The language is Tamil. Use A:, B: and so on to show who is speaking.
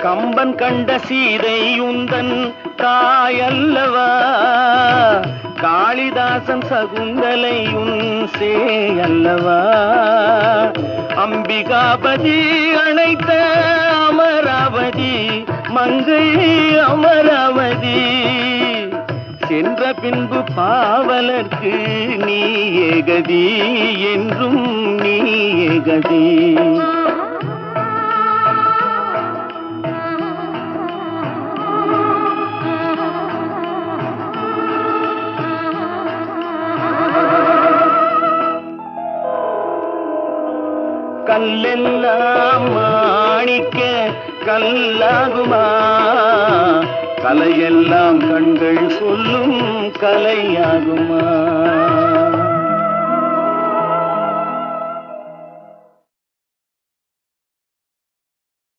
A: கம்பன் கண்ட சீதை உந்தன் தாயல்லவா, காளிதாசன் சகுந்தலை உன் சேயல்லவா, அம்பிகாபதி அழைத்த அமராவதி மங்கை அமராவதி, சென்ற பின்பு பாவலர்க்கு நீ ஏகதி என்றும் நீ ஏகதி. கல்லெல்லாம் மாணிக்க கல்லாகுமா, கலையெல்லாம் கண்கள் சொல்லும் கலையாகுமா.